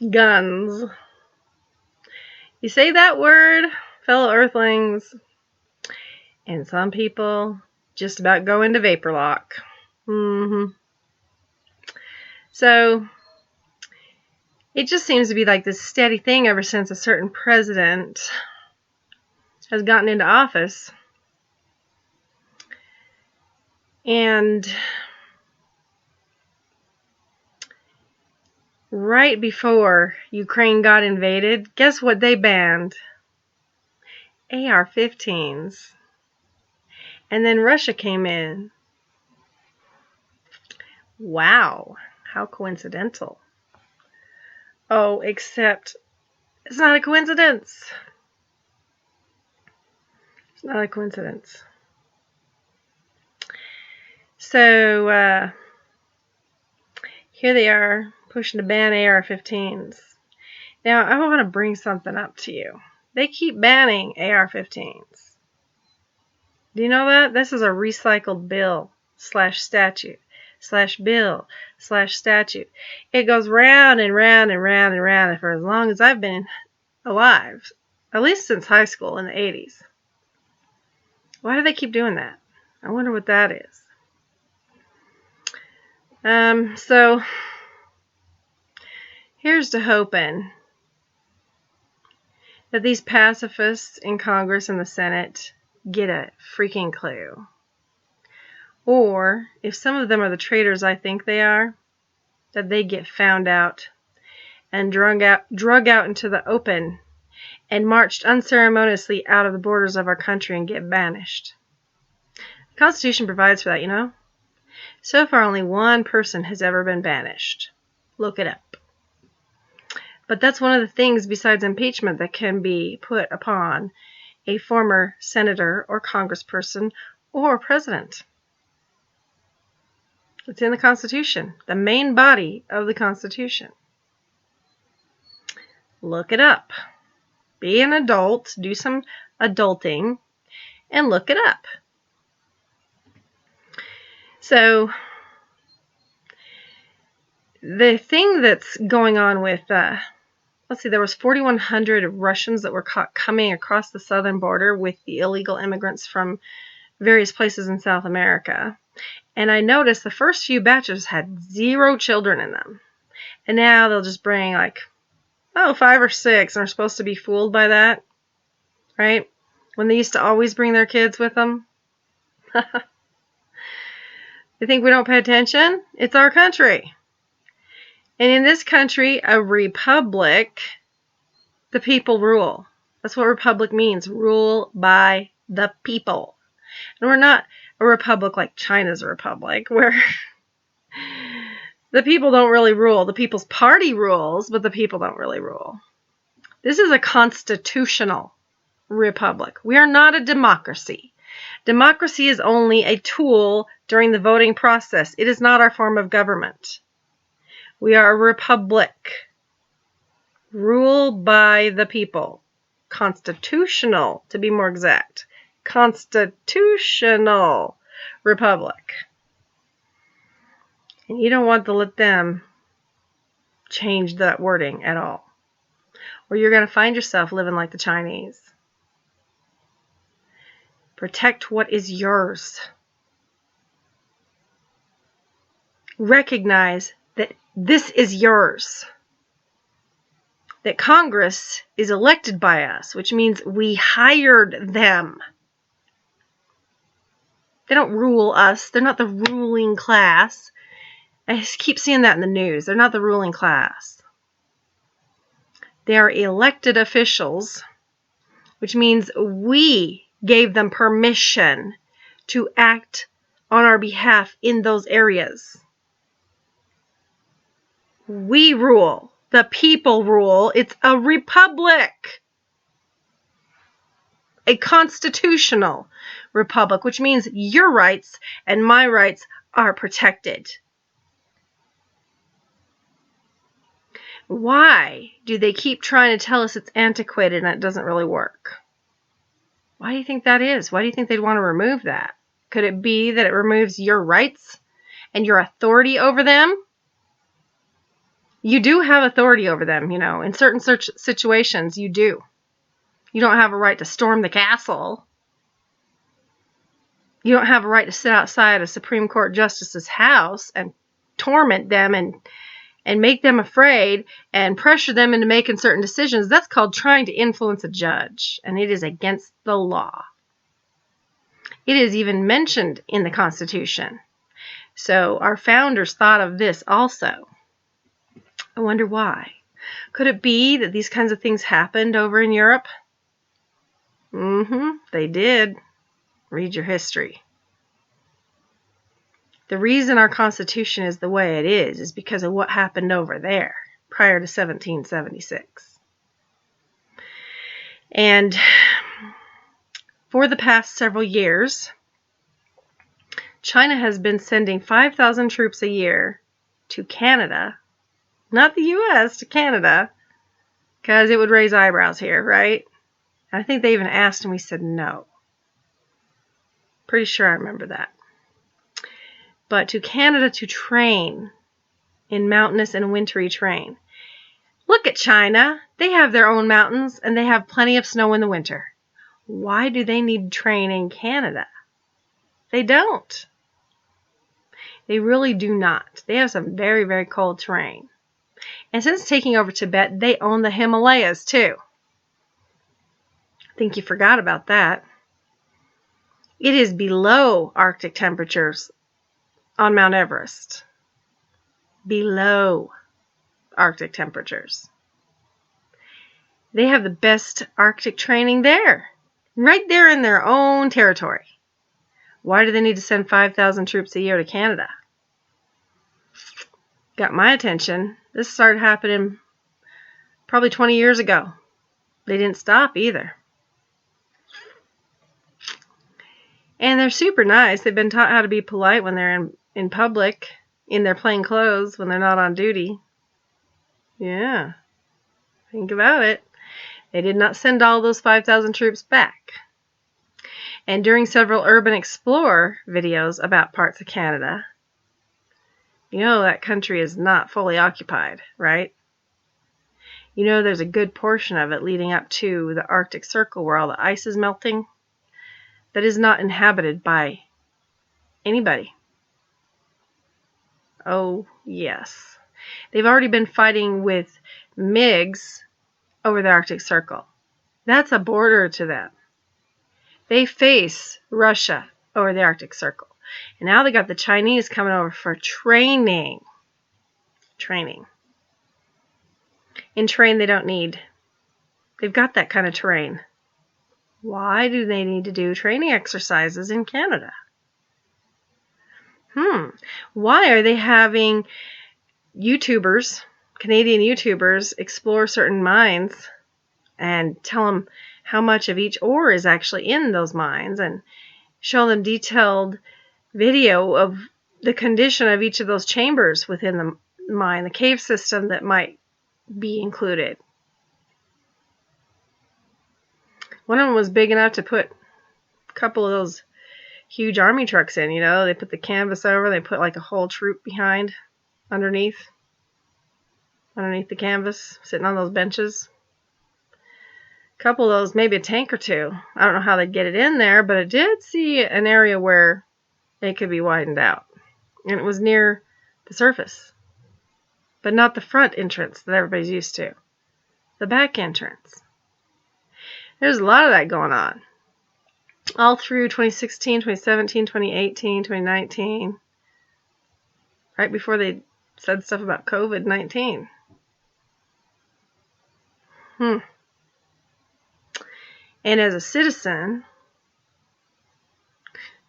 Guns. You say that word, fellow Earthlings, and some people just about go into vapor lock. So it just seems to be like this steady thing ever since a certain president has gotten into office. And right before Ukraine got invaded, guess what they banned? AR-15s. And then Russia came in. Wow, how coincidental. Oh, except it's not a coincidence. It's not a coincidence. So, here they are pushing to ban AR-15s. Now, I want to bring something up to you. They keep banning AR-15s. Do you know that? This is a recycled bill / statute / bill / statute. It goes round and round and round and round for as long as I've been alive. At least since high school in the 80s. Why do they keep doing that? I wonder what that is. So here's to hoping that these pacifists in Congress and the Senate get a freaking clue. Or, if some of them are the traitors I think they are, that they get found out and drug out into the open and marched unceremoniously out of the borders of our country and get banished. The Constitution provides for that, you know? So far, only one person has ever been banished. Look it up. But that's one of the things besides impeachment that can be put upon a former senator or congressperson or president. It's in the Constitution, the main body of the Constitution. Look it up. Be an adult, do some adulting, and look it up. So, the thing that's going on with, let's see, there was 4,100 Russians that were caught coming across the southern border with the illegal immigrants from various places in South America. And I noticed the first few batches had 0 children in them. And now they'll just bring 5 or 6, and are supposed to be fooled by that, right? When they used to always bring their kids with them. They think we don't pay attention? It's our country. And in this country, a republic, the people rule. That's what republic means, rule by the people. And we're not a republic like China's a republic, where the people don't really rule. The People's Party rules, but the people don't really rule. This is a constitutional republic. We are not a democracy. Democracy is only a tool during the voting process. It is not our form of government. We are a republic. Ruled by the people. Constitutional, to be more exact. Constitutional republic. And you don't want to let them change that wording at all. Or you're going to find yourself living like the Chinese. Protect what is yours. Recognize that this is yours. That Congress is elected by us, which means we hired them. They don't rule us. They're not the ruling class. I just keep seeing that in the news. They're not the ruling class. They are elected officials, which means we gave them permission to act on our behalf in those areas. We rule. The people rule. It's a republic. A constitutional republic, which means your rights and my rights are protected. Why do they keep trying to tell us it's antiquated and it doesn't really work? Why do you think that is? Why do you think they'd want to remove that? Could it be that it removes your rights and your authority over them? You do have authority over them, you know. In certain situations, you do. You don't have a right to storm the castle. You don't have a right to sit outside a Supreme Court justice's house and torment them and make them afraid and pressure them into making certain decisions. That's called trying to influence a judge, and it is against the law. It is even mentioned in the Constitution. So our founders thought of this also. I wonder why. Could it be that these kinds of things happened over in Europe? They did. Read your history. The reason our Constitution is the way it is because of what happened over there prior to 1776. And for the past several years, China has been sending 5,000 troops a year to Canada, not the U.S., to Canada, because it would raise eyebrows here, right? I think they even asked and we said no. Pretty sure I remember that. But to Canada to train in mountainous and wintry terrain. Look at China. They have their own mountains and they have plenty of snow in the winter. Why do they need to train in Canada? They don't. They really do not. They have some very, very cold terrain. And since taking over Tibet, they own the Himalayas too. I think you forgot about that. It is below Arctic temperatures on Mount Everest. Below Arctic temperatures. They have the best Arctic training there. Right there in their own territory. Why do they need to send 5,000 troops a year to Canada? Got my attention. This started happening probably 20 years ago. They didn't stop either. And they're super nice. They've been taught how to be polite when they're in public, in their plain clothes, when they're not on duty. Yeah. Think about it. They did not send all those 5,000 troops back. And during several Urban Explorer videos about parts of Canada, you know that country is not fully occupied, right? You know there's a good portion of it leading up to the Arctic Circle where all the ice is melting that is not inhabited by anybody. Oh, yes. They've already been fighting with MiGs over the Arctic Circle. That's a border to them. They face Russia over the Arctic Circle. And now they got the Chinese coming over for training. Training. In terrain they don't need. They've got that kind of terrain. Why do they need to do training exercises in Canada? Why are they having YouTubers, Canadian YouTubers, explore certain mines and tell them how much of each ore is actually in those mines and show them detailed video of the condition of each of those chambers within the mine, the cave system that might be included? One of them was big enough to put a couple of those huge army trucks in, you know. They put the canvas over, they put like a whole troop behind, underneath the canvas, sitting on those benches. A couple of those, maybe a tank or two. I don't know how they'd get it in there, but I did see an area where it could be widened out. And it was near the surface. But not the front entrance that everybody's used to. The back entrance. There's a lot of that going on. All through 2016, 2017, 2018, 2019. Right before they said stuff about COVID-19. And as a citizen,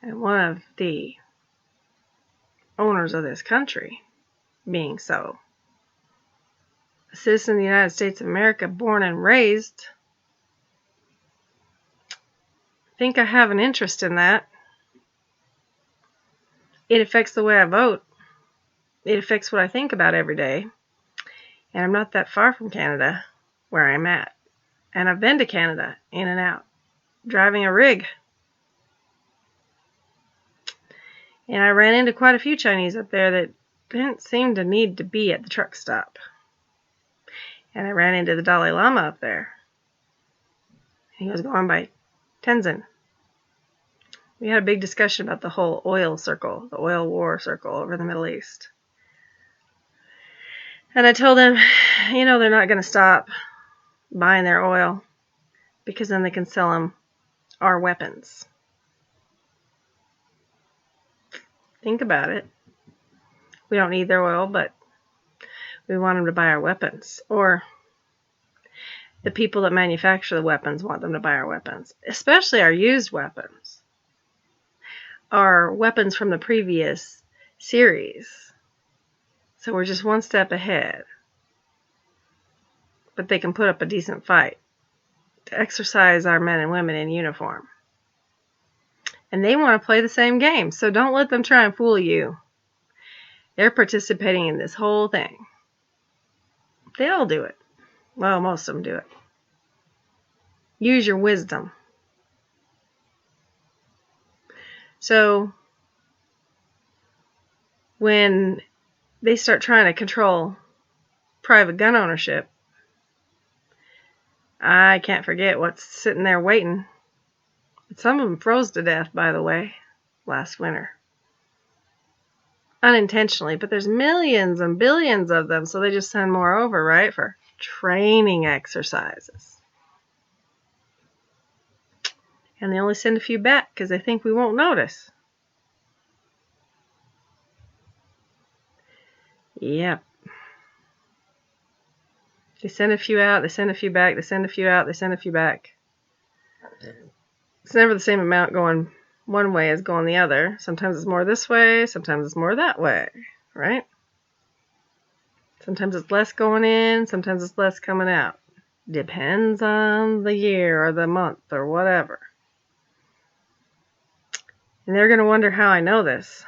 and one of the owners of this country, being so, a citizen of the United States of America, born and raised, I think I have an interest in that. It affects the way I vote. It affects what I think about every day. And I'm not that far from Canada, where I'm at. And I've been to Canada, in and out, driving a rig. And I ran into quite a few Chinese up there that didn't seem to need to be at the truck stop. And I ran into the Dalai Lama up there. He was going by Tenzin. We had a big discussion about the whole oil circle, the oil war circle over the Middle East. And I told him, they're not going to stop buying their oil because then they can sell them our weapons. Think about it. We don't need their oil, but we want them to buy our weapons. Or the people that manufacture the weapons want them to buy our weapons, especially our used weapons. Our weapons from the previous series. So we're just one step ahead. But they can put up a decent fight to exercise our men and women in uniform. And they want to play the same game, so don't let them try and fool you. They're participating in this whole thing. They all do it. Well, most of them do it. Use your wisdom. So, when they start trying to control private gun ownership, I can't forget what's sitting there waiting. Some of them froze to death, by the way, last winter. Unintentionally, but there's millions and billions of them, so they just send more over, right, for training exercises. And they only send a few back because they think we won't notice. Yep. They send a few out, they send a few back, they send a few out, they send a few back. It's never the same amount going one way as going the other. Sometimes it's more this way, sometimes it's more that way, right? Sometimes it's less going in, sometimes it's less coming out. Depends on the year or the month or whatever. And they're going to wonder how I know this.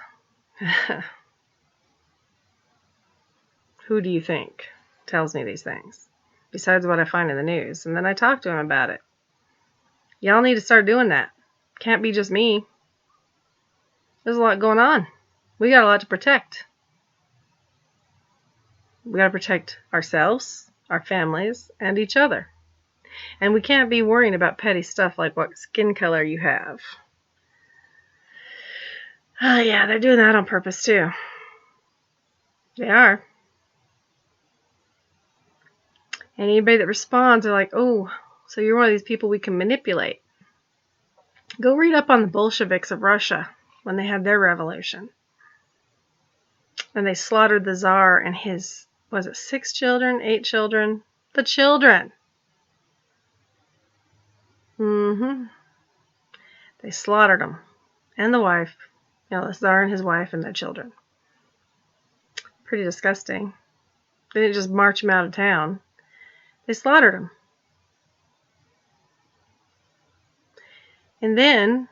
Who do you think tells me these things? Besides what I find in the news. And then I talk to them about it. Y'all need to start doing that. Can't be just me. There's a lot going on. We got a lot to protect. We got to protect ourselves, our families, and each other. And we can't be worrying about petty stuff like what skin color you have. Oh yeah, they're doing that on purpose too. They are. And anybody that responds, they're like, oh, so you're one of these people we can manipulate. Go read up on the Bolsheviks of Russia when they had their revolution. And they slaughtered the Tsar and his, 6 children, 8 children? The children. They slaughtered them. And the wife. The Tsar and his wife and their children. Pretty disgusting. They didn't just march them out of town. They slaughtered them. And then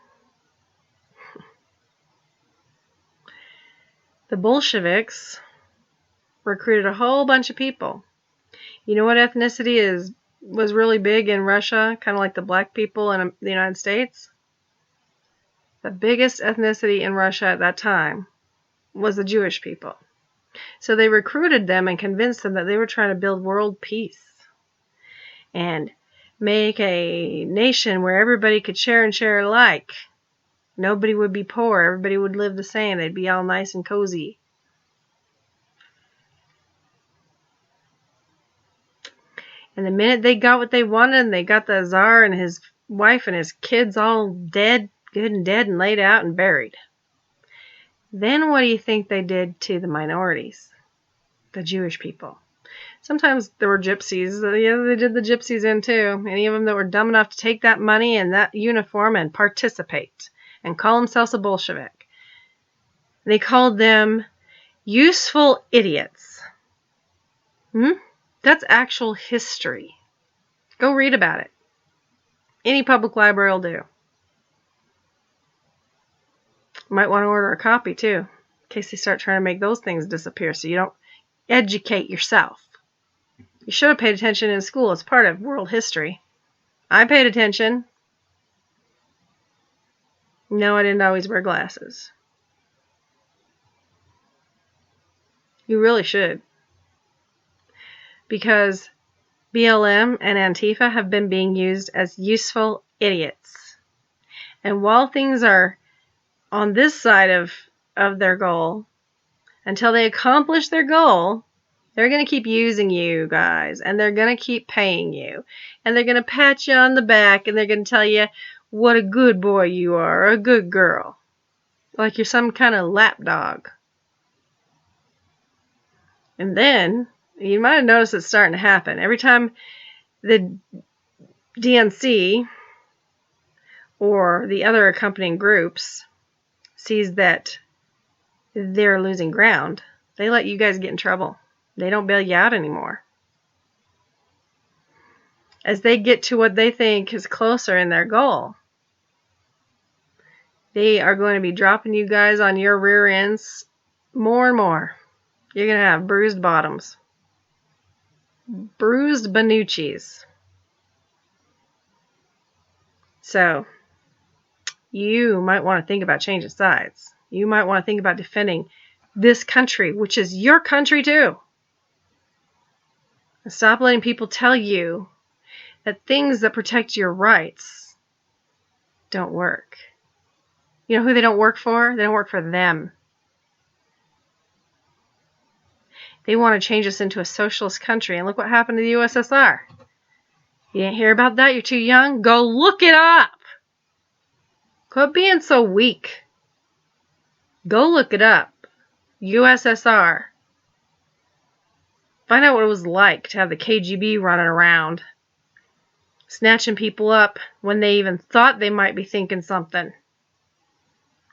the Bolsheviks recruited a whole bunch of people. You know what ethnicity was really big in Russia? Kind of like the black people in the United States? The biggest ethnicity in Russia at that time was the Jewish people. So they recruited them and convinced them that they were trying to build world peace and make a nation where everybody could share and share alike. Nobody would be poor. Everybody would live the same. They'd be all nice and cozy. And the minute they got what they wanted, and they got the Tsar and his wife and his kids all dead, good and dead and laid out and buried. Then what do you think they did to the minorities? The Jewish people. Sometimes there were gypsies. They did the gypsies in too. Any of them that were dumb enough to take that money and that uniform and participate and call themselves a Bolshevik. They called them useful idiots. That's actual history. Go read about it. Any public library will do. You might want to order a copy too, in case they start trying to make those things disappear so you don't educate yourself. You should have paid attention in school as part of world history. I paid attention. No, I didn't always wear glasses. You really should. Because BLM and Antifa have been being used as useful idiots. And while things are on this side of their goal, until they accomplish their goal, they're going to keep using you guys, and they're going to keep paying you, and they're going to pat you on the back, and they're going to tell you what a good boy you are, or a good girl, like you're some kind of lapdog. And then, you might have noticed it's starting to happen. Every time the DNC or the other accompanying groups sees that they're losing ground, they let you guys get in trouble. They don't bail you out anymore. As they get to what they think is closer in their goal, they are going to be dropping you guys on your rear ends more and more. You're going to have bruised bottoms. Bruised Benucci's. So, you might want to think about changing sides. You might want to think about defending this country, which is your country too. And stop letting people tell you that things that protect your rights don't work. You know who they don't work for? They don't work for them. They want to change us into a socialist country. And look what happened to the USSR. You didn't hear about that? You're too young? Go look it up. Quit being so weak. Go look it up. USSR. Find out what it was like to have the KGB running around, snatching people up when they even thought they might be thinking something.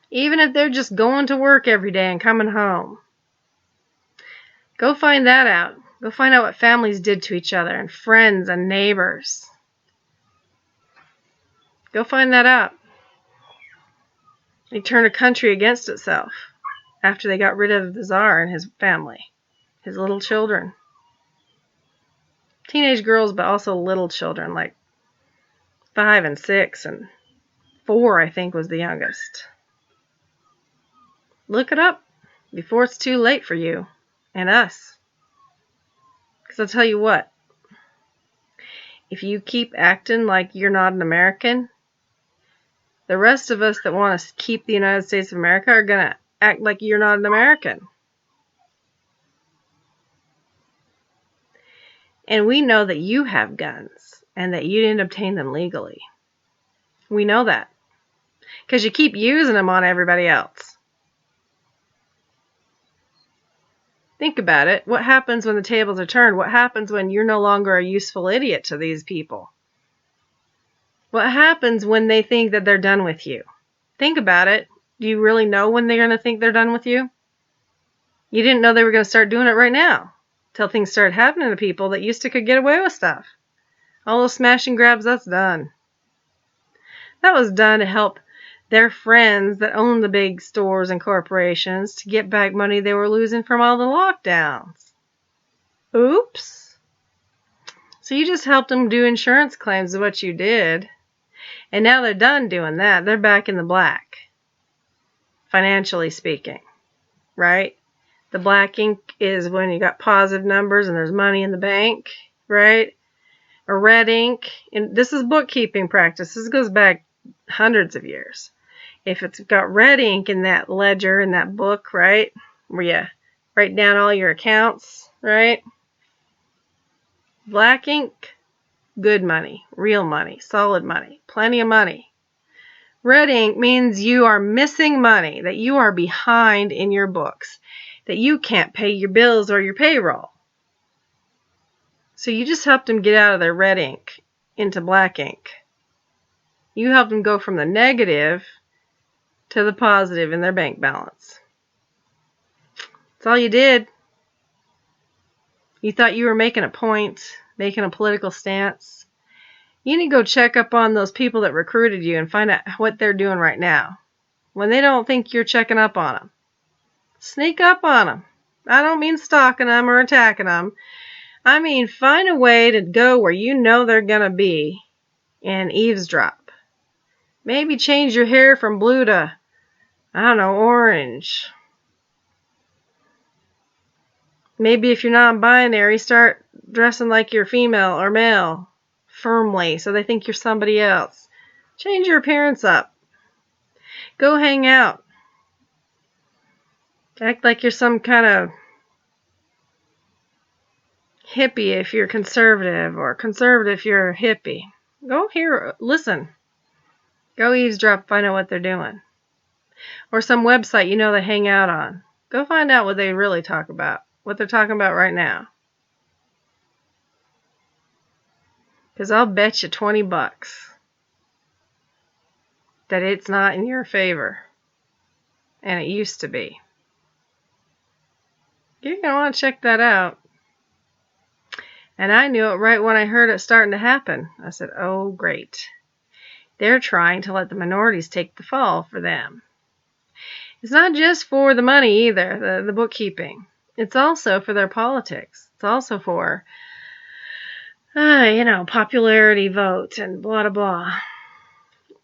Even if they're just going to work every day and coming home. Go find that out. Go find out what families did to each other and friends and neighbors. Go find that out. They turned a country against itself after they got rid of the Tsar and his family, his little children. Teenage girls, but also little children, like 5 and 6 and 4, I think, was the youngest. Look it up before it's too late for you and us. Because I'll tell you what, if you keep acting like you're not an American, the rest of us that want to keep the United States of America are going to act like you're not an American. And we know that you have guns and that you didn't obtain them legally. We know that. Because you keep using them on everybody else. Think about it. What happens when the tables are turned? What happens when you're no longer a useful idiot to these people? What happens when they think that they're done with you? Think about it. Do you really know when they're going to think they're done with you? You didn't know they were going to start doing it right now. Till things started happening to people that used to could get away with stuff. All those smash and grabs, that's done. That was done to help their friends that own the big stores and corporations to get back money they were losing from all the lockdowns. Oops. So you just helped them do insurance claims is what you did. And now they're done doing that. They're back in the black. Financially speaking. Right? The black ink is when you got positive numbers and there's money in the bank. Right? Or red ink. And this is bookkeeping practice. This goes back hundreds of years. If it's got red ink in that ledger, in that book, right? Where you write down all your accounts, right? Black ink, good money, real money, solid money, plenty of money. Red ink means you are missing money, that you are behind in your books, that you can't pay your bills or your payroll. So you just helped them get out of their red ink into black ink. You helped them go from the negative to the positive in their bank balance. That's all you did. You thought you were making a point, making a political stance. You need to go check up on those people that recruited you and find out what they're doing right now. When they don't think you're checking up on them. Sneak up on them. I don't mean stalking them or attacking them. I mean find a way to go where you know they're going to be and eavesdrop. Maybe change your hair from blue to, I don't know, orange. Maybe if you're non-binary, start dressing like you're female or male firmly so they think you're somebody else. Change your appearance up. Go hang out. Act like you're some kind of hippie if you're conservative, or conservative if you're a hippie. Go hear, listen. Go eavesdrop, find out what they're doing. Or some website you know they hang out on. Go find out what they really talk about. What they're talking about right now. Because I'll bet you $20 that it's not in your favor. And it used to be. You're going to want to check that out. And I knew it right when I heard it starting to happen. I said, oh, great. They're trying to let the minorities take the fall for them. It's not just for the money either, the bookkeeping. It's also for their politics. It's also for, popularity vote and blah, blah, blah.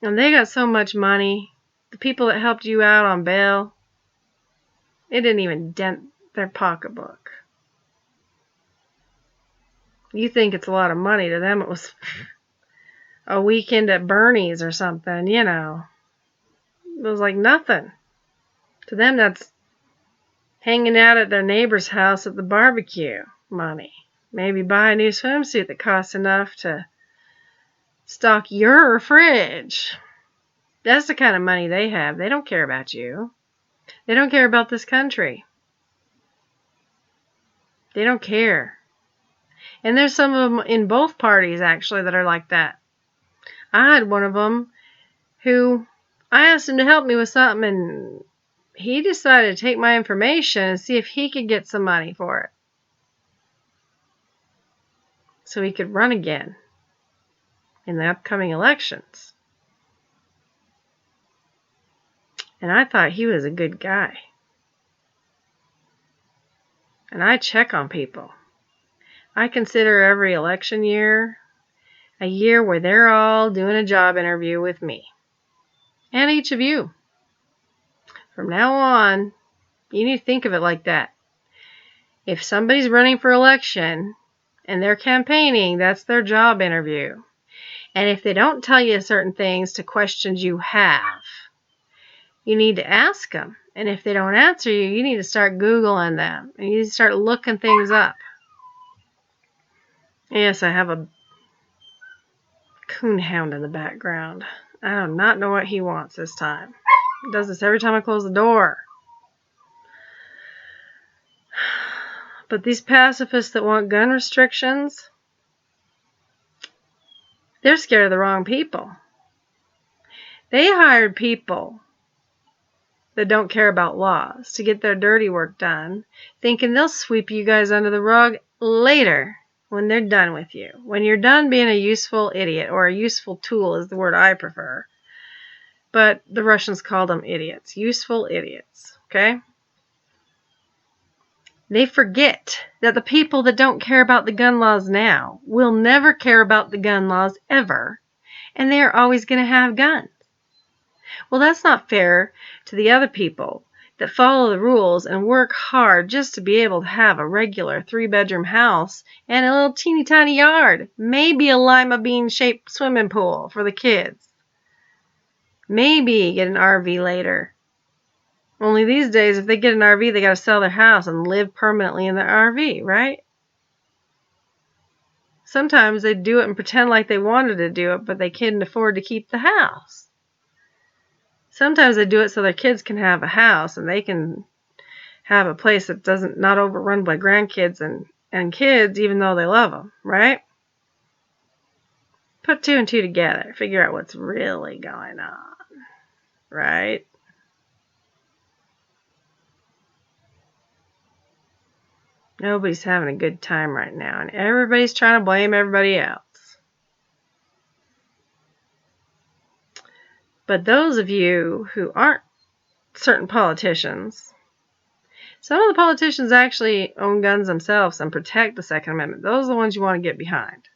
And they got so much money. The people that helped you out on bail, it didn't even dent their pocketbook. You think it's a lot of money. To them it was a weekend at Bernie's or something, It was like nothing. To them that's hanging out at their neighbor's house at the barbecue money. Maybe buy a new swimsuit that costs enough to stock your fridge. That's the kind of money they have. They don't care about you. They don't care about this country. They don't care. And there's some of them in both parties, actually, that are like that. I had one of them who, I asked him to help me with something, and he decided to take my information and see if he could get some money for it. So he could run again in the upcoming elections. And I thought he was a good guy. And I check on people. I consider every election year a year where they're all doing a job interview with me. And each of you. From now on, you need to think of it like that. If somebody's running for election and they're campaigning, that's their job interview. And if they don't tell you certain things to questions you have, you need to ask them. And if they don't answer you, you need to start Googling them. And you need to start looking things up. Yes, I have a coonhound in the background. I do not know what he wants this time. He does this every time I close the door. But these pacifists that want gun restrictions, they're scared of the wrong people. They hired people that don't care about laws to get their dirty work done, thinking they'll sweep you guys under the rug later when they're done with you. When you're done being a useful idiot, or a useful tool is the word I prefer. But the Russians called them idiots. Useful idiots. Okay? They forget that the people that don't care about the gun laws now will never care about the gun laws ever. And they are always going to have guns. Well, that's not fair to the other people that follow the rules and work hard just to be able to have a regular 3-bedroom house and a little teeny tiny yard. Maybe a lima bean shaped swimming pool for the kids. Maybe get an RV later. Only these days, if they get an RV, they got to sell their house and live permanently in their RV, right? Sometimes they do it and pretend like they wanted to do it, but they couldn't afford to keep the house. Sometimes they do it so their kids can have a house and they can have a place that doesn't not overrun by grandkids and kids, even though they love them, right? Put 2 and 2 together. Figure out what's really going on, right? Nobody's having a good time right now, and everybody's trying to blame everybody else. But those of you who aren't certain politicians, some of the politicians actually own guns themselves and protect the Second Amendment. Those are the ones you want to get behind,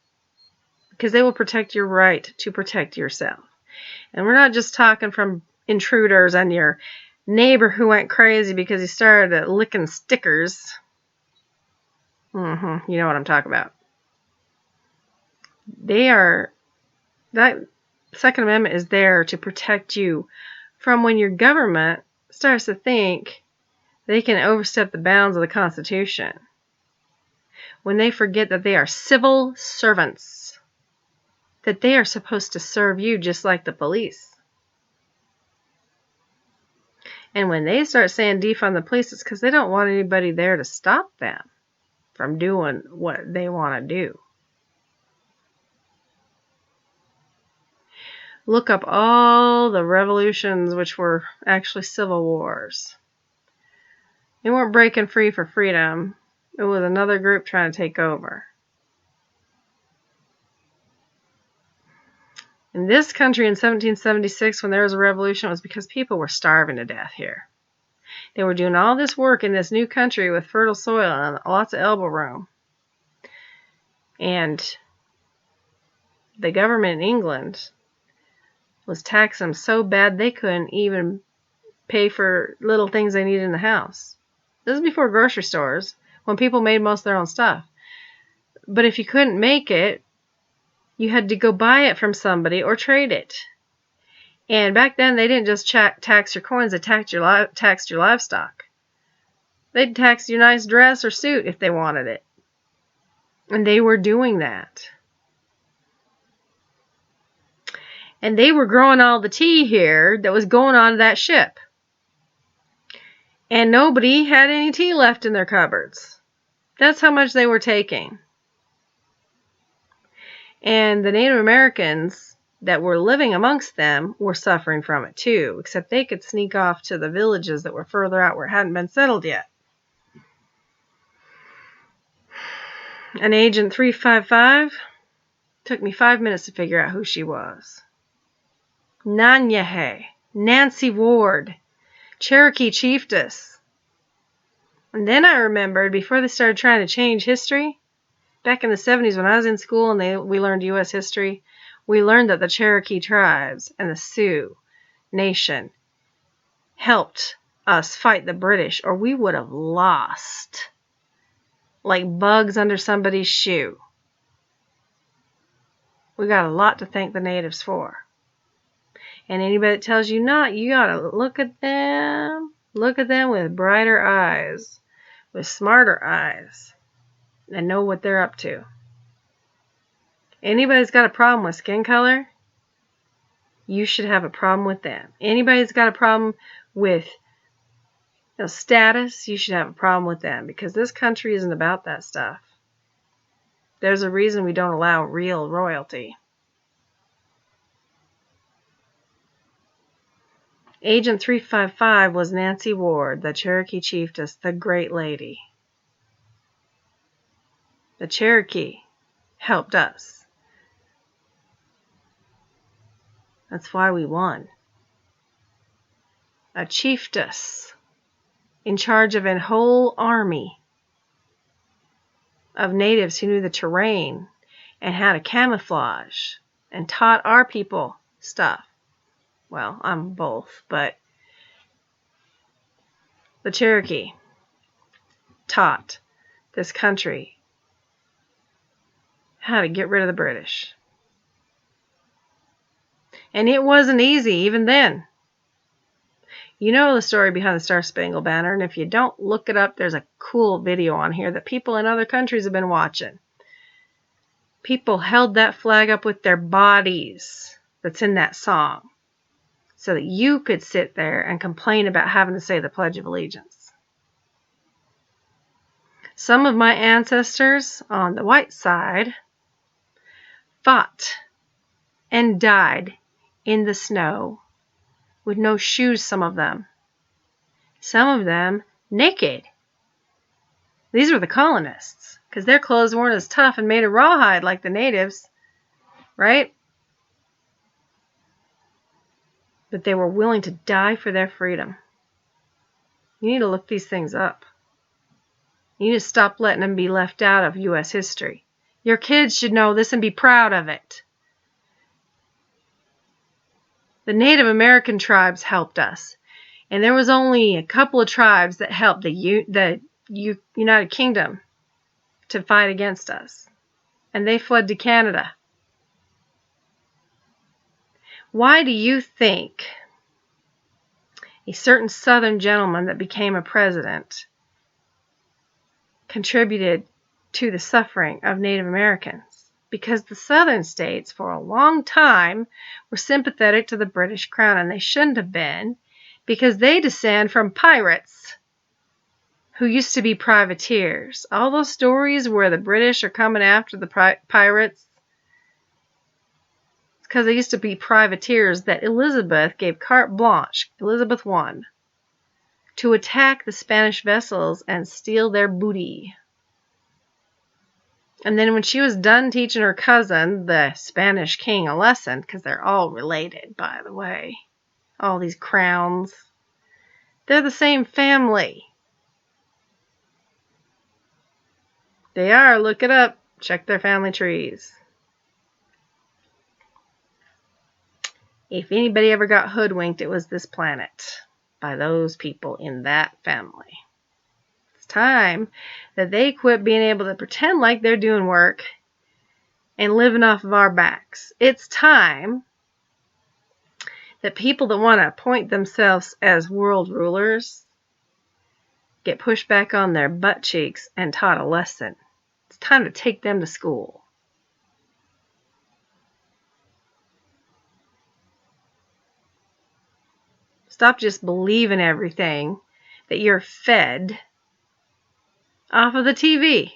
because they will protect your right to protect yourself. And we're not just talking from intruders and your neighbor who went crazy because he started licking stickers. You know what I'm talking about. That Second Amendment is there to protect you from when your government starts to think they can overstep the bounds of the Constitution. When they forget that they are civil servants, that they are supposed to serve you just like the police. And when they start saying defund the police, it's because they don't want anybody there to stop them from doing what they want to do. Look up all the revolutions which were actually civil wars. They weren't breaking free for freedom. It was another group trying to take over. In this country in 1776, when there was a revolution, it was because people were starving to death here. They were doing all this work in this new country with fertile soil and lots of elbow room. And the government in England was taxing them so bad they couldn't even pay for little things they needed in the house. This is before grocery stores, when people made most of their own stuff. But if you couldn't make it, you had to go buy it from somebody or trade it. And back then, they didn't just tax your coins, they taxed your livestock. They'd tax your nice dress or suit if they wanted it. And they were doing that. And they were growing all the tea here that was going on that ship. And nobody had any tea left in their cupboards. That's how much they were taking. And the Native Americans that were living amongst them were suffering from it too, except they could sneak off to the villages that were further out where it hadn't been settled yet. An Agent 355 took me 5 minutes to figure out who she was. Nanyehe, Nancy Ward, Cherokee Chiefess. And then I remembered, before they started trying to change history, back in the 70s when I was in school and we learned U.S. history, we learned that the Cherokee tribes and the Sioux Nation helped us fight the British, or we would have lost like bugs under somebody's shoe. We got a lot to thank the natives for. And anybody that tells you not, you gotta look at them with brighter eyes, with smarter eyes, and know what they're up to. Anybody's got a problem with skin color, you should have a problem with them. Anybody's got a problem with status, you should have a problem with them, because this country isn't about that stuff. There's a reason we don't allow real royalty. Agent 355 was Nancy Ward, the Cherokee Chiefess, the Great Lady. The Cherokee helped us. That's why we won. A chiefess in charge of a whole army of natives who knew the terrain and how to camouflage and taught our people stuff. Well, I'm both, but the Cherokee taught this country how to get rid of the British. And it wasn't easy even then. You know the story behind the Star-Spangled Banner, and if you don't, look it up. There's a cool video on here that people in other countries have been watching. People held that flag up with their bodies that's in that song, so that you could sit there and complain about having to say the Pledge of Allegiance. Some of my ancestors on the white side fought and died in the snow with no shoes, some of them. Some of them naked. These were the colonists, because their clothes weren't as tough and made of rawhide like the natives, right? But they were willing to die for their freedom. You need to look these things up. You need to stop letting them be left out of U.S. history. Your kids should know this and be proud of it. The Native American tribes helped us. And there was only a couple of tribes that helped the United Kingdom to fight against us. And they fled to Canada. Why do you think a certain Southern gentleman that became a president contributed to the suffering of Native Americans? Because the Southern states, for a long time, were sympathetic to the British Crown, and they shouldn't have been, because they descend from pirates who used to be privateers. All those stories where the British are coming after the pirates, it's because they used to be privateers that Elizabeth gave carte blanche, Elizabeth I, to attack the Spanish vessels and steal their booty. And then when she was done teaching her cousin, the Spanish king, a lesson, because they're all related, by the way, all these crowns, they're the same family. They are. Look it up. Check their family trees. If anybody ever got hoodwinked, it was this planet by those people in that family. It's time that they quit being able to pretend like they're doing work and living off of our backs. It's time that people that want to appoint themselves as world rulers get pushed back on their butt cheeks and taught a lesson. It's time to take them to school. Stop just believing everything that you're fed off of the TV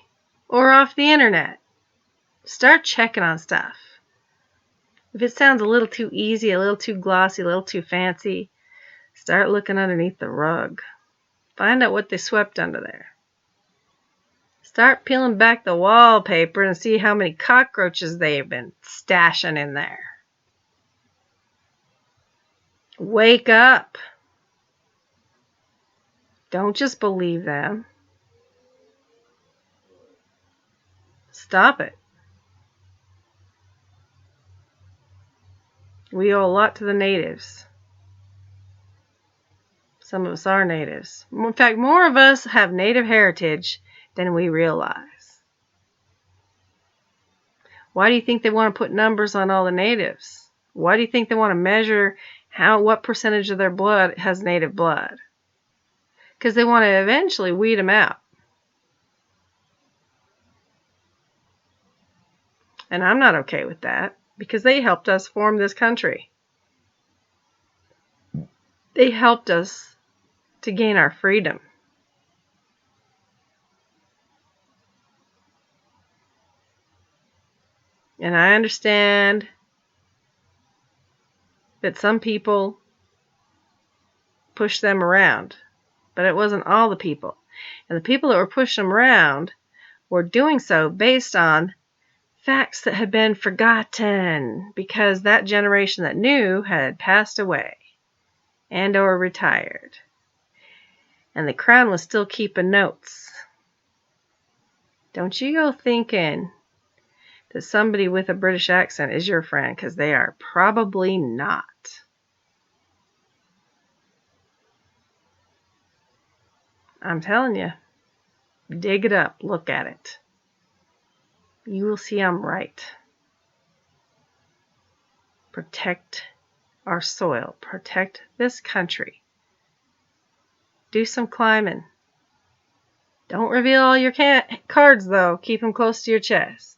or off the internet. Start checking on stuff. If it sounds a little too easy, a little too glossy, a little too fancy, start looking underneath the rug. Find out what they swept under there. Start peeling back the wallpaper and see how many cockroaches they've been stashing in there. Wake up. Don't just believe them. Stop it. We owe a lot to the natives. Some of us are natives. In fact, more of us have native heritage than we realize. Why do you think they want to put numbers on all the natives? Why do you think they want to measure what percentage of their blood has native blood? Because they want to eventually weed them out. And I'm not okay with that, because they helped us form this country. They helped us to gain our freedom. And I understand that some people push them around, but it wasn't all the people. And the people that were pushing them around were doing so based on facts that had been forgotten, because that generation that knew had passed away and or retired. And the Crown was still keeping notes. Don't you go thinking that somebody with a British accent is your friend, because they are probably not. I'm telling you, dig it up, look at it. You will see I'm right. Protect our soil. Protect this country. Do some climbing. Don't reveal all your cards, though. Keep them close to your chest.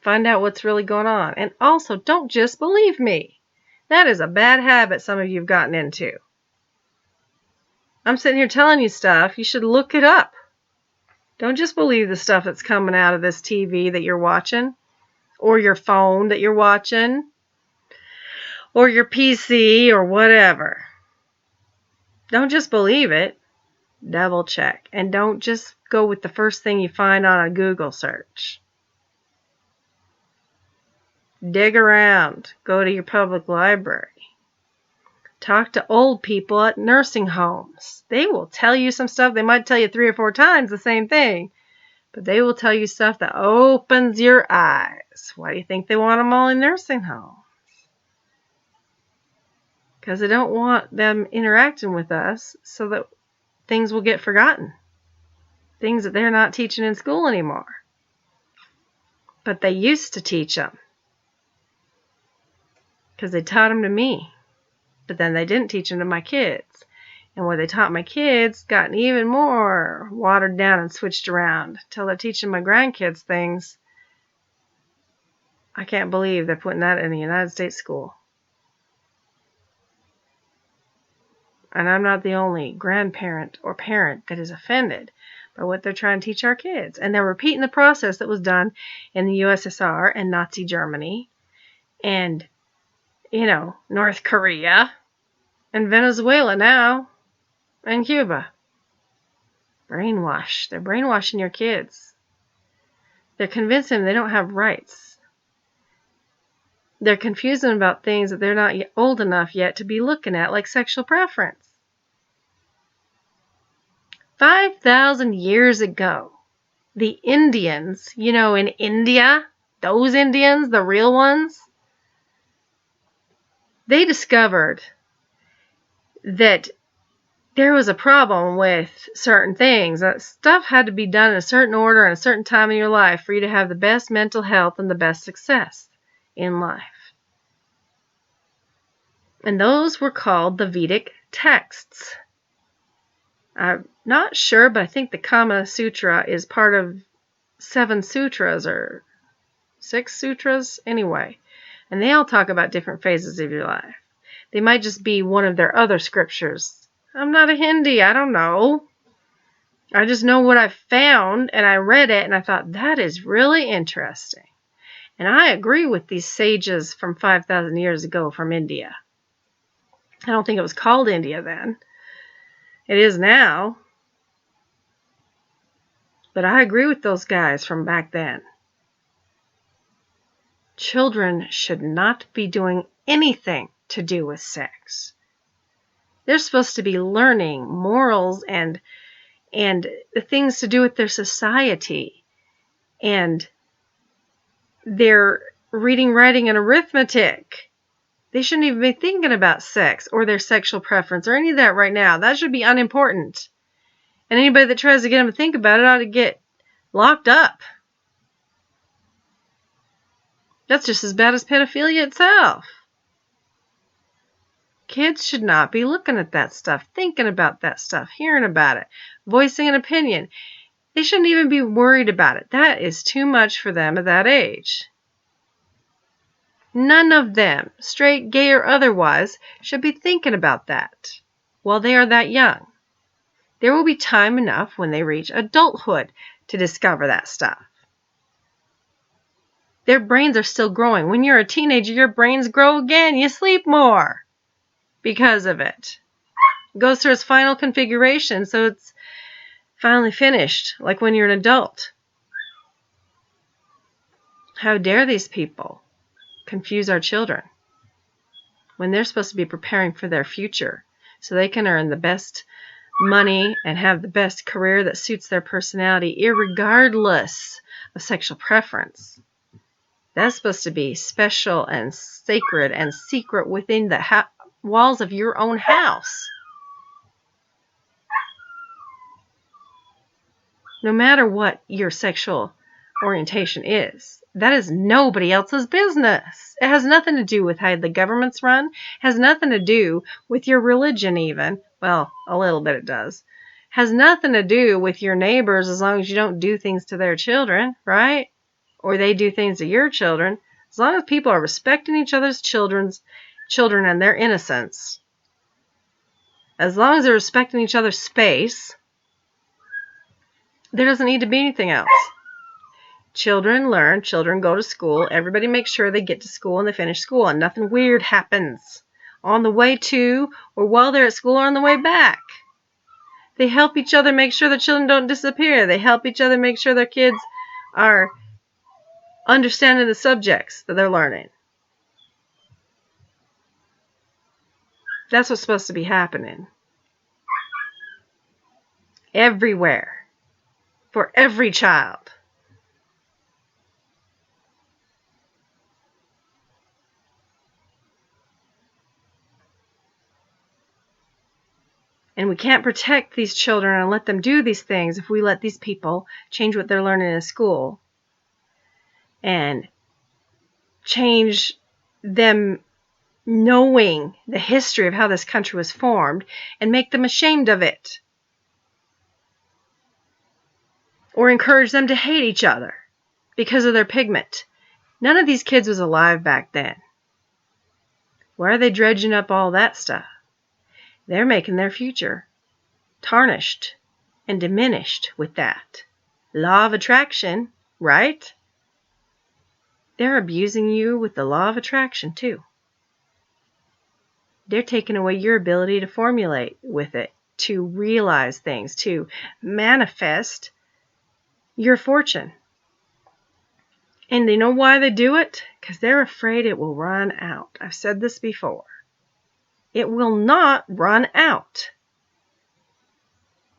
Find out what's really going on. And also, don't just believe me. That is a bad habit some of you have gotten into. I'm sitting here telling you stuff. You should look it up. Don't just believe the stuff that's coming out of this TV that you're watching, or your phone that you're watching, or your PC, or whatever. Don't just believe it. Double check. And don't just go with the first thing you find on a Google search. Dig around. Go to your public library. Talk to old people at nursing homes. They will tell you some stuff. They might tell you 3 or 4 times the same thing, but they will tell you stuff that opens your eyes. Why do you think they want them all in nursing homes? Because they don't want them interacting with us so that things will get forgotten. things that they're not teaching in school anymore. But they used to teach them. Because they taught them to me. But then they didn't teach them to my kids. And what they taught my kids got even more watered down and switched around. Till they're teaching my grandkids things. I can't believe they're putting that in a United States school. And I'm not the only grandparent or parent that is offended by what they're trying to teach our kids. And they're repeating the process that was done in the USSR and Nazi Germany and, North Korea and Venezuela now and Cuba. Brainwash. They're brainwashing your kids. They're convincing them they don't have rights. They're confusing them about things that they're not old enough yet to be looking at, like sexual preference. 5,000 years ago, the Indians, in India, those Indians, the real ones, they discovered that there was a problem with certain things. That stuff had to be done in a certain order and a certain time in your life for you to have the best mental health and the best success in life. And those were called the Vedic texts. I'm not sure, but I think the Kama Sutra is part of 7 sutras or 6 sutras anyway. And they all talk about different phases of your life. They might just be one of their other scriptures. I'm not a Hindi. I don't know. I just know what I found, and I read it, and I thought, that is really interesting. And I agree with these sages from 5,000 years ago from India. I don't think it was called India then. It is now. But I agree with those guys from back then. Children should not be doing anything to do with sex. They're supposed to be learning morals and the things to do with their society. And their reading, writing, and arithmetic. They shouldn't even be thinking about sex or their sexual preference or any of that right now. That should be unimportant. And anybody that tries to get them to think about it ought to get locked up. That's just as bad as pedophilia itself. Kids should not be looking at that stuff, thinking about that stuff, hearing about it, voicing an opinion. They shouldn't even be worried about it. That is too much for them at that age. None of them, straight, gay, or otherwise, should be thinking about that while they are that young. There will be time enough when they reach adulthood to discover that stuff. Their brains are still growing. When you're a teenager, your brains grow again. You sleep more because of it. It goes through its final configuration, so it's finally finished, like when you're an adult. How dare these people confuse our children when they're supposed to be preparing for their future so they can earn the best money and have the best career that suits their personality, irregardless of sexual preference. That's supposed to be special and sacred and secret within the walls of your own house. No matter what your sexual orientation is, that is nobody else's business. It has nothing to do with how the government's run. It has nothing to do with your religion even. Well, a little bit it does. It has nothing to do with your neighbors as long as you don't do things to their children, right? Or they do things to your children. As long as people are respecting each other's children and their innocence. As long as they're respecting each other's space, there doesn't need to be anything else. Children learn, children go to school, everybody makes sure they get to school and they finish school, and nothing weird happens on the way to or while they're at school or on the way back. They help each other make sure the children don't disappear. They help each other make sure their kids are understanding the subjects that they're learning. That's what's supposed to be happening. Everywhere. For every child. And we can't protect these children and let them do these things if we let these people change what they're learning in school and change them knowing the history of how this country was formed and make them ashamed of it. Or encourage them to hate each other because of their pigment. None of these kids was alive back then. Why are they dredging up all that stuff? They're making their future tarnished and diminished with that. Law of attraction, right? They're abusing you with the law of attraction too. They're taking away your ability to formulate with it, to realize things, to manifest your fortune. And you know why they do it? Because they're afraid it will run out. I've said this before. It will not run out.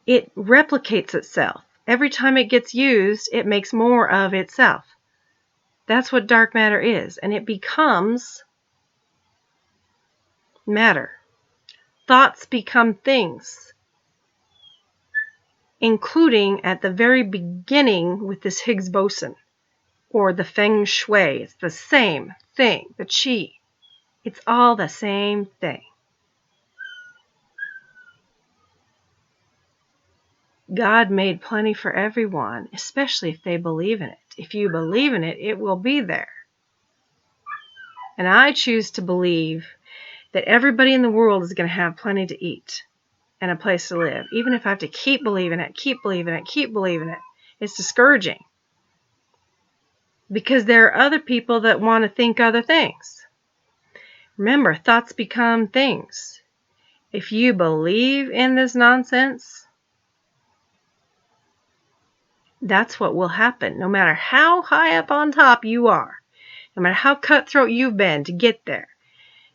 It replicates itself. Every time it gets used, it makes more of itself. That's what dark matter is. And it becomes matter. Thoughts become things. Including at the very beginning with this Higgs boson. Or the feng shui. It's the same thing. The qi. It's all the same thing. God made plenty for everyone, especially if they believe in it. If you believe in it, it will be there. And I choose to believe that everybody in the world is going to have plenty to eat and a place to live. Even if I have to keep believing it, keep believing it, keep believing it. It's discouraging. Because there are other people that want to think other things. Remember, thoughts become things. If you believe in this nonsense, that's what will happen. No matter how high up on top you are, no matter how cutthroat you've been to get there,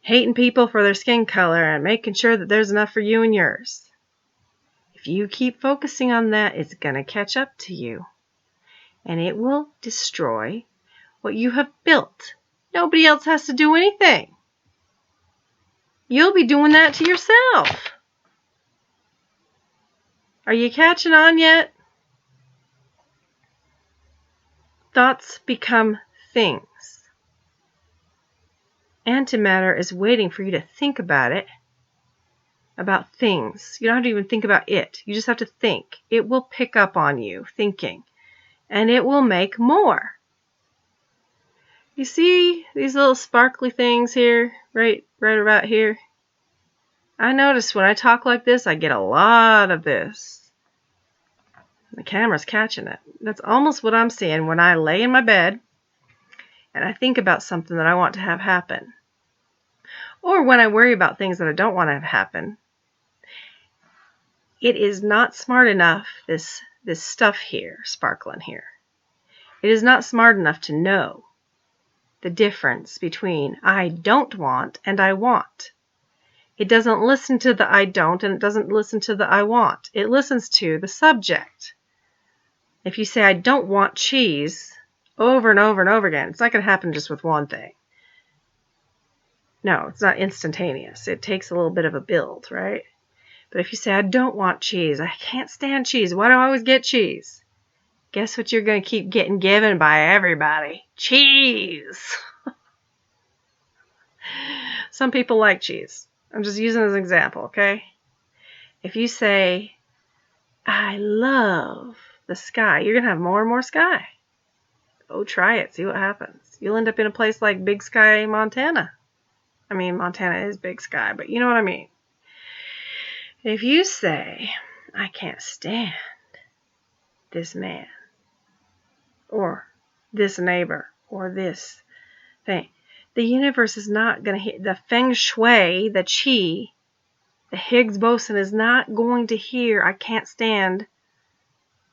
hating people for their skin color and making sure that there's enough for you and yours. If you keep focusing on that, it's going to catch up to you. And it will destroy what you have built. Nobody else has to do anything. You'll be doing that to yourself. Are you catching on yet? Thoughts become things. Antimatter is waiting for you to think about it, about things. You don't have to even think about it. You just have to think. It will pick up on you thinking, and it will make more. You see these little sparkly things here, right about here? I notice when I talk like this, I get a lot of this. The camera's catching it. That's almost what I'm seeing when I lay in my bed and I think about something that I want to have happen. Or when I worry about things that I don't want to have happen. It is not smart enough, this stuff here, sparkling here. It is not smart enough to know the difference between I don't want and I want. It doesn't listen to the I don't and it doesn't listen to the I want. It listens to the subject. If you say I don't want cheese over and over and over again, it's not going to happen just with one thing. No, it's not instantaneous. It takes a little bit of a build, right? But if you say I don't want cheese, I can't stand cheese, why do I always get cheese? Guess what you're going to keep getting given by everybody? Cheese! Some people like cheese. I'm just using it as an example, okay? If you say, I love the sky, you're going to have more and more sky. Oh, try it. See what happens. You'll end up in a place like Big Sky, Montana. I mean, Montana is Big Sky, but you know what I mean. If you say, I can't stand this man, or this neighbor, or this thing, the universe is not going to hit the feng shui, the qi, the Higgs boson is not going to hear, I can't stand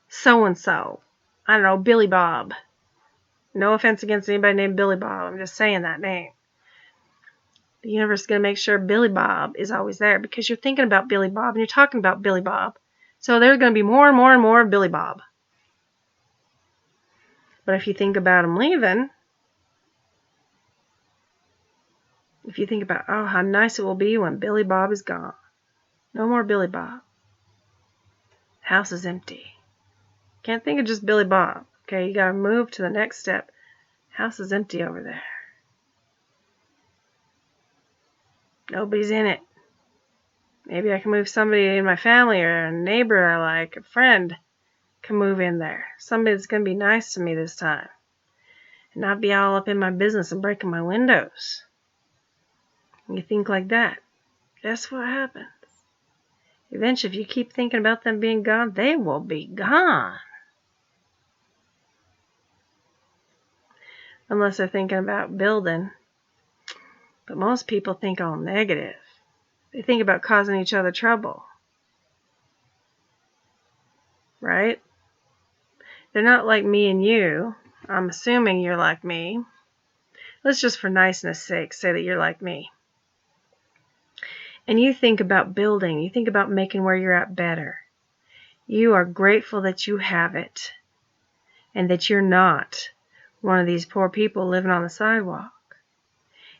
so-and-so. I don't know, Billy Bob. No offense against anybody named Billy Bob. I'm just saying that name. The universe is going to make sure Billy Bob is always there because you're thinking about Billy Bob and you're talking about Billy Bob. So there's going to be more and more and more of Billy Bob. But if you think about him leaving, if you think about, oh, how nice it will be when Billy Bob is gone. No more Billy Bob. House is empty. Can't think of just Billy Bob. Okay, you gotta move to the next step. House is empty over there. Nobody's in it. Maybe I can move somebody in my family or a neighbor I like, a friend can move in there. Somebody that's gonna be nice to me this time. And not be all up in my business and breaking my windows. When you think like that, guess what happens? Eventually, if you keep thinking about them being gone, they will be gone. Unless they're thinking about building. But most people think all negative. They think about causing each other trouble. Right? They're not like me and you. I'm assuming you're like me. Let's just for niceness sake say that you're like me. And you think about building. You think about making where you're at better. You are grateful that you have it. And that you're not one of these poor people living on the sidewalk.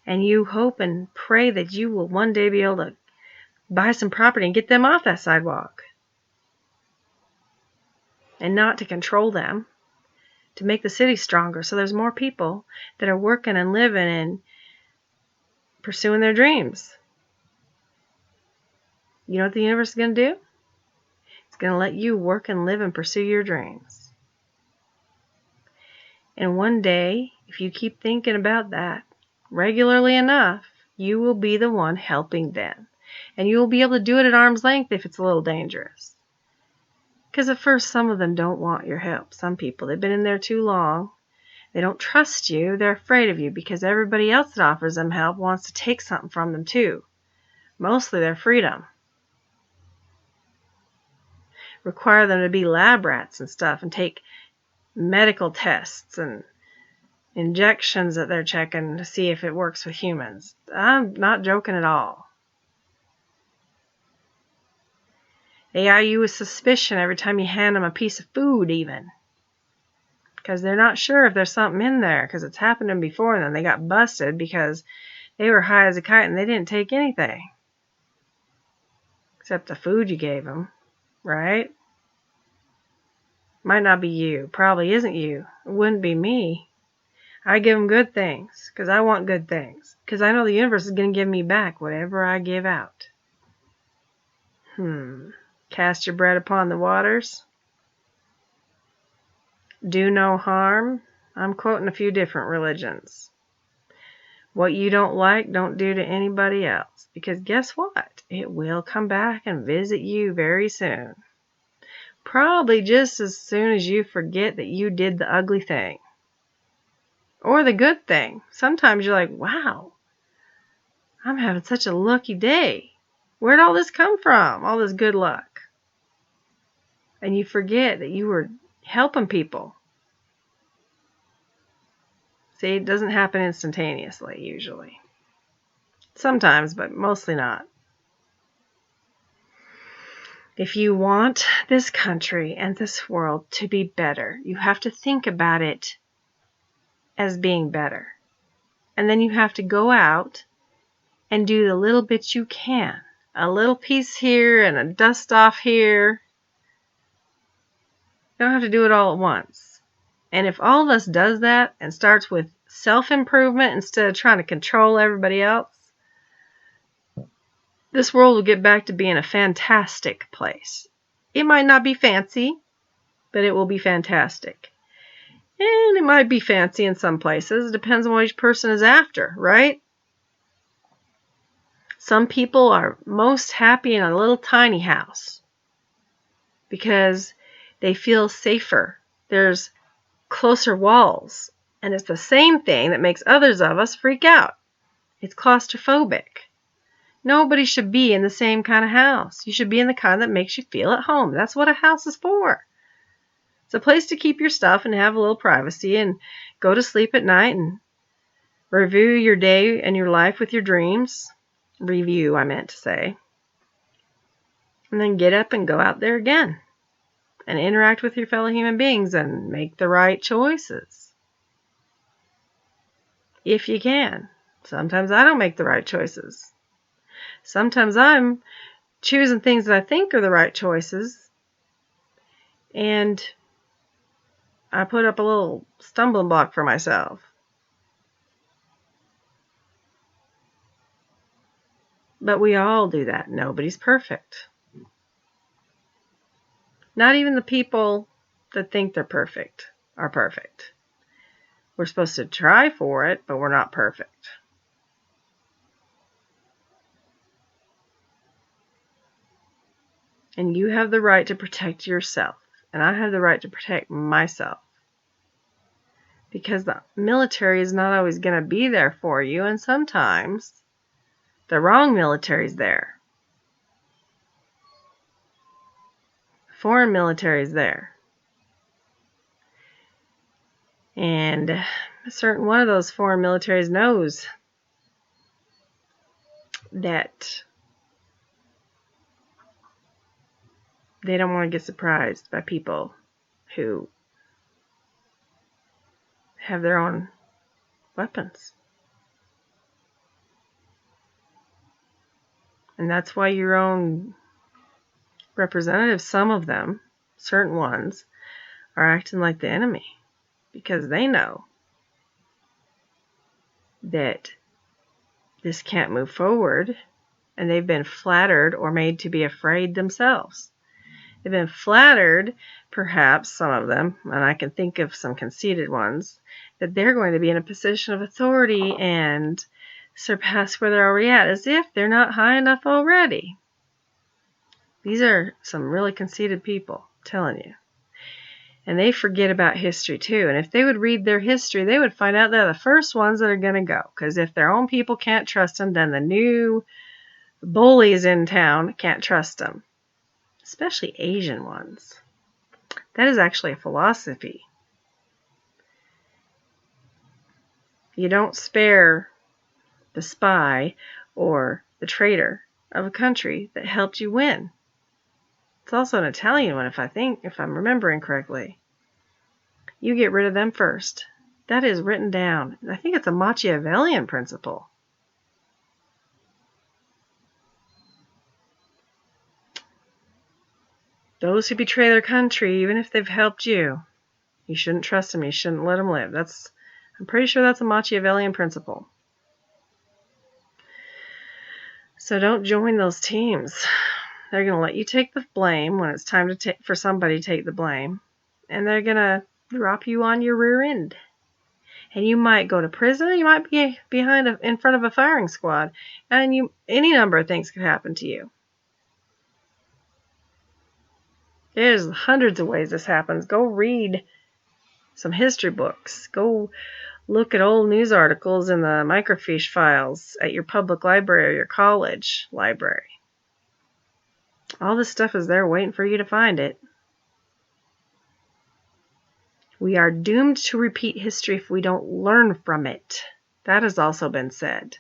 And you hope and pray that you will one day be able to buy some property and get them off that sidewalk. And not to control them. To make the city stronger so there's more people that are working and living and pursuing their dreams. You know what the universe is going to do? It's going to let you work and live and pursue your dreams. And one day, if you keep thinking about that regularly enough, you will be the one helping them. And you will be able to do it at arm's length if it's a little dangerous. Because at first, some of them don't want your help. Some people, they've been in there too long. They don't trust you. They're afraid of you because everybody else that offers them help wants to take something from them too. Mostly their freedom. Require them to be lab rats and stuff and take medical tests and injections that they're checking to see if it works with humans. I'm not joking at all. They eye you with suspicion every time you hand them a piece of food even. Because they're not sure if there's something in there because it's happened to them before and then they got busted because they were high as a kite and they didn't take anything. Except the food you gave them, right? Might not be you. Probably isn't you. It wouldn't be me. I give them good things because I want good things. Because I know the universe is going to give me back whatever I give out. Cast your bread upon the waters. Do no harm. I'm quoting a few different religions. What you don't like, don't do to anybody else. Because guess what? It will come back and visit you very soon. Probably just as soon as you forget that you did the ugly thing. Or the good thing. Sometimes you're like, wow, I'm having such a lucky day. Where'd all this come from? All this good luck. And you forget that you were helping people. See, it doesn't happen instantaneously, usually. Sometimes, but mostly not. If you want this country and this world to be better, you have to think about it as being better. And then you have to go out and do the little bit you can. A little piece here and a dust off here. You don't have to do it all at once. And if all of us does that and starts with self-improvement instead of trying to control everybody else, this world will get back to being a fantastic place. It might not be fancy, but it will be fantastic. And it might be fancy in some places. It depends on what each person is after, right? Some people are most happy in a little tiny house because they feel safer. There's closer walls. And it's the same thing that makes others of us freak out. It's claustrophobic. Nobody should be in the same kind of house. You should be in the kind that makes you feel at home. That's what a house is for. It's a place to keep your stuff and have a little privacy and go to sleep at night and review your day and your life with your dreams. Review, I meant to say. And then get up and go out there again. And interact with your fellow human beings and make the right choices. If you can. Sometimes I don't make the right choices. Sometimes I'm choosing things that I think are the right choices, And I put up a little stumbling block for myself. But we all do that. Nobody's perfect. Not even the people that think they're perfect are perfect. We're supposed to try for it, but we're not perfect. And you have the right to protect yourself. And I have the right to protect myself. Because the military is not always going to be there for you. And sometimes the wrong military is there. Foreign military is there. And a certain one of those foreign militaries knows that they don't want to get surprised by people who have their own weapons. And that's why your own representatives, some of them, certain ones, are acting like the enemy. Because they know that this can't move forward, and they've been flattered or made to be afraid themselves. They've been flattered, perhaps some of them, and I can think of some conceited ones, that they're going to be in a position of authority and surpass where they're already at, as if they're not high enough already. These are some really conceited people, I'm telling you. And they forget about history too. And if they would read their history, they would find out they're the first ones that are going to go. Because if their own people can't trust them, then the new bullies in town can't trust them. Especially Asian ones. That is actually a philosophy. You don't spare the spy or the traitor of a country that helped you win. It's also an Italian one, if I'm remembering correctly. You get rid of them first. That is written down. I think it's a Machiavellian principle. Those who betray their country, even if they've helped you, you shouldn't trust them. You shouldn't let them live. I'm pretty sure that's a Machiavellian principle. So don't join those teams. They're going to let you take the blame when it's time for somebody to take the blame. And they're going to drop you on your rear end. And you might go to prison. You might be in front of a firing squad. And any number of things could happen to you. There's hundreds of ways this happens. Go read some history books. Go look at old news articles in the microfiche files at your public library or your college library. All this stuff is there waiting for you to find it. We are doomed to repeat history if we don't learn from it. That has also been said.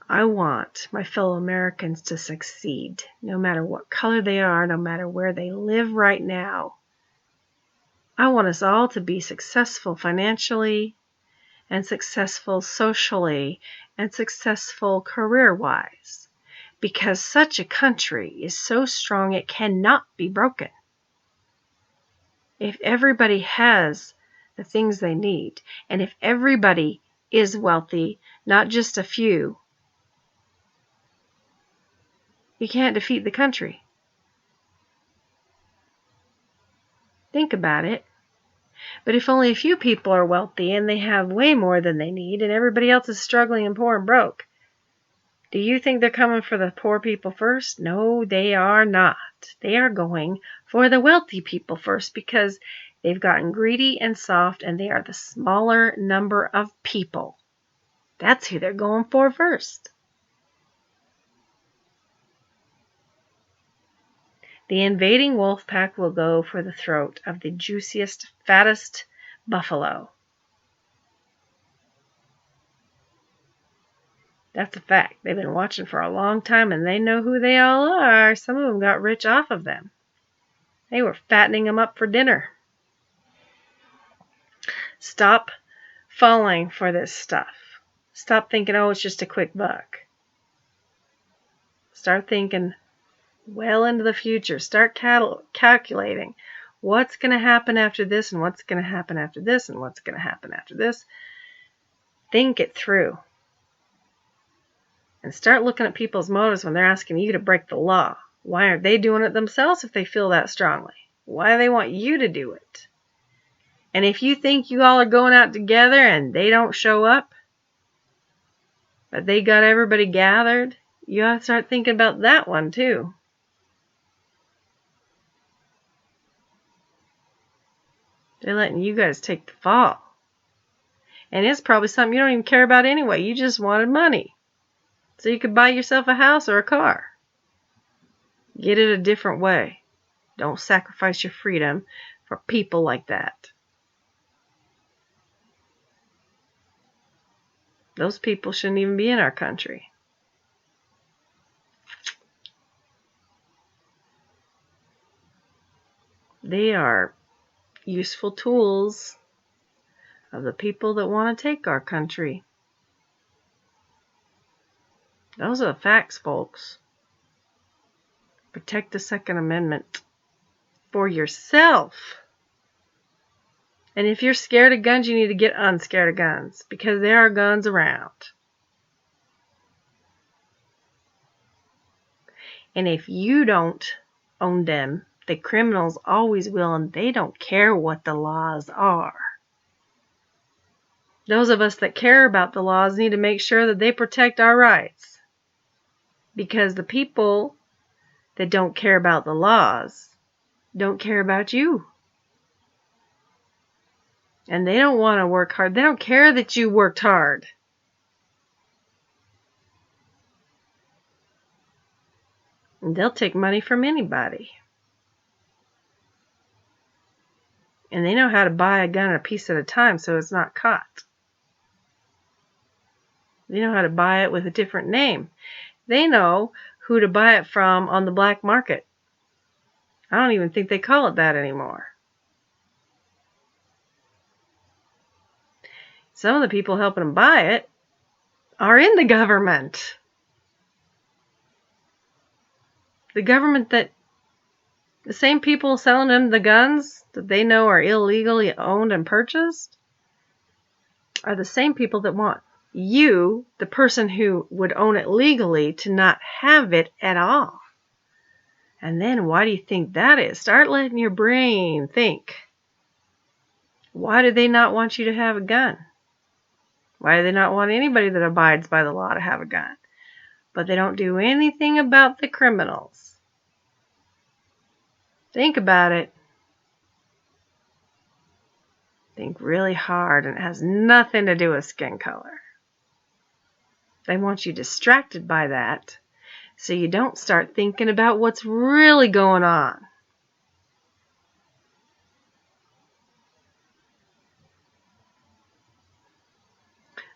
I want my fellow Americans to succeed, no matter what color they are, no matter where they live right now. I want us all to be successful financially, and successful socially, and successful career-wise. Because such a country is so strong it cannot be broken. If everybody has the things they need, and if everybody is wealthy, not just a few, you can't defeat the country. Think about it. But if only a few people are wealthy and they have way more than they need, and everybody else is struggling and poor and broke, do you think they're coming for the poor people first? No, they are not. They are going for the wealthy people first because they've gotten greedy and soft and they are the smaller number of people. That's who they're going for first. The invading wolf pack will go for the throat of the juiciest, fattest buffalo. That's a fact. They've been watching for a long time and they know who they all are. Some of them got rich off of them. They were fattening them up for dinner. Stop falling for this stuff. Stop thinking, oh, it's just a quick buck. Start thinking well into the future. Start calculating what's going to happen after this and what's going to happen after this and what's going to happen after this. Think it through. And start looking at people's motives when they're asking you to break the law. Why aren't they doing it themselves if they feel that strongly? Why do they want you to do it? And if you think you all are going out together and they don't show up, but they got everybody gathered, you have to start thinking about that one too. They're letting you guys take the fall. And it's probably something you don't even care about anyway. You just wanted money so you could buy yourself a house or a car. Get it a different way. Don't sacrifice your freedom for people like that. Those people shouldn't even be in our country. They are useful tools of the people that want to take our country. Those are the facts, folks. Protect the Second Amendment for yourself. And if you're scared of guns, you need to get unscared of guns, because there are guns around. And if you don't own them, the criminals always will, and they don't care what the laws are. Those of us that care about the laws need to make sure that they protect our rights. Because the people that don't care about the laws don't care about you. And they don't want to work hard. They don't care that you worked hard. And they'll take money from anybody. And they know how to buy a gun a piece at a time so it's not caught. They know how to buy it with a different name. They know who to buy it from on the black market. I don't even think they call it that anymore. Some of the people helping them buy it are in the government. The government that, the same people selling them the guns that they know are illegally owned and purchased, are the same people that want you, the person who would own it legally, to not have it at all. And then why do you think that is? Start letting your brain think. Why do they not want you to have a gun? Why do they not want anybody that abides by the law to have a gun? But they don't do anything about the criminals. Think about it. Think really hard, and it has nothing to do with skin color. They want you distracted by that so you don't start thinking about what's really going on.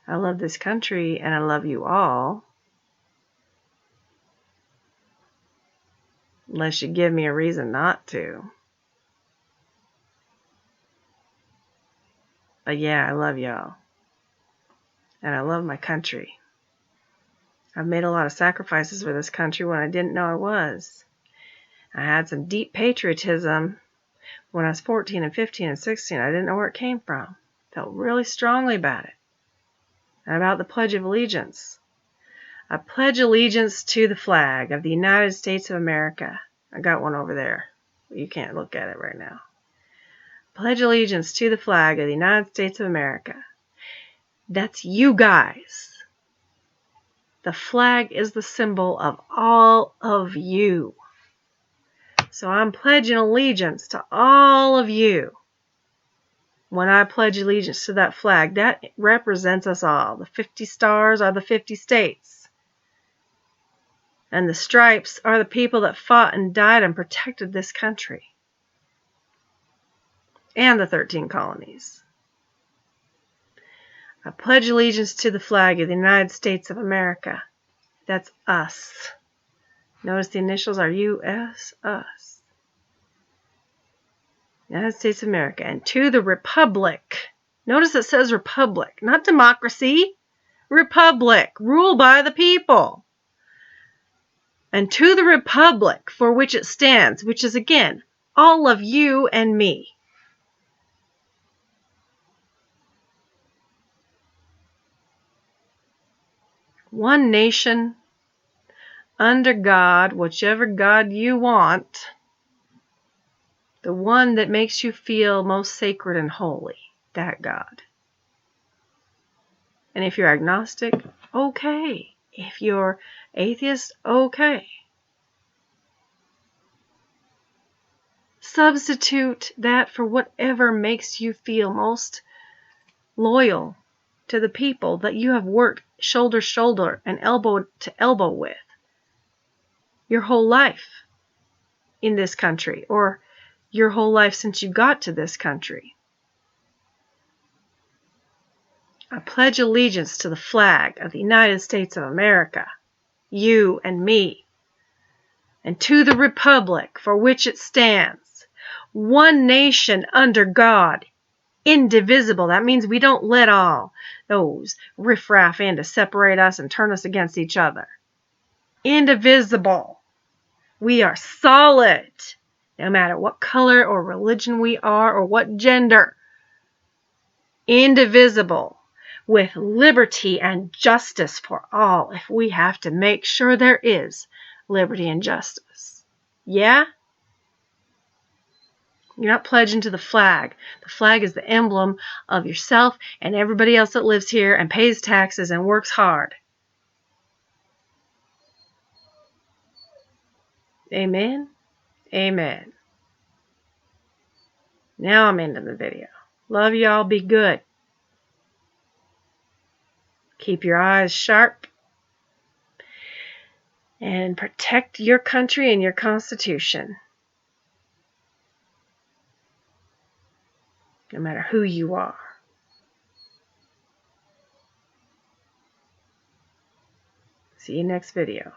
I love this country and I love you all. Unless you give me a reason not to. But yeah, I love y'all. And I love my country. I've made a lot of sacrifices for this country when I didn't know I was. I had some deep patriotism when I was 14 and 15 and 16. I didn't know where it came from. Felt really strongly about it. And about the Pledge of Allegiance. I pledge allegiance to the flag of the United States of America. I got one over there. You can't look at it right now. Pledge allegiance to the flag of the United States of America. That's you guys. The flag is the symbol of all of you. So I'm pledging allegiance to all of you. When I pledge allegiance to that flag, that represents us all. The 50 stars are the 50 states. And the stripes are the people that fought and died and protected this country. And the 13 colonies. I pledge allegiance to the flag of the United States of America. That's us. Notice the initials are U.S., us. United States of America. And to the republic. Notice it says republic, not democracy. Republic, ruled by the people. and to the republic for which it stands, which is, again, all of you and me. One nation, under God, whichever God you want, the one that makes you feel most sacred and holy, that God. And if you're agnostic, okay. If you're atheist, okay. Substitute that for whatever makes you feel most loyal to the people that you have worked shoulder to shoulder and elbow to elbow with your whole life in this country, or your whole life since you got to this country. I pledge allegiance to the flag of the United States of America, you and me, and to the republic for which it stands, one nation under God, indivisible. That means we don't let all those riffraff in to separate us and turn us against each other. Indivisible. We are solid, no matter what color or religion we are or what gender. Indivisible, with liberty and justice for all if we have to make sure there is liberty and justice. Yeah? You're not pledging to the flag. The flag is the emblem of yourself and everybody else that lives here and pays taxes and works hard. Amen? Amen. Now I'm ending the video. Love y'all. Be good. Keep your eyes sharp. And protect your country and your Constitution. No matter who you are. See you next video.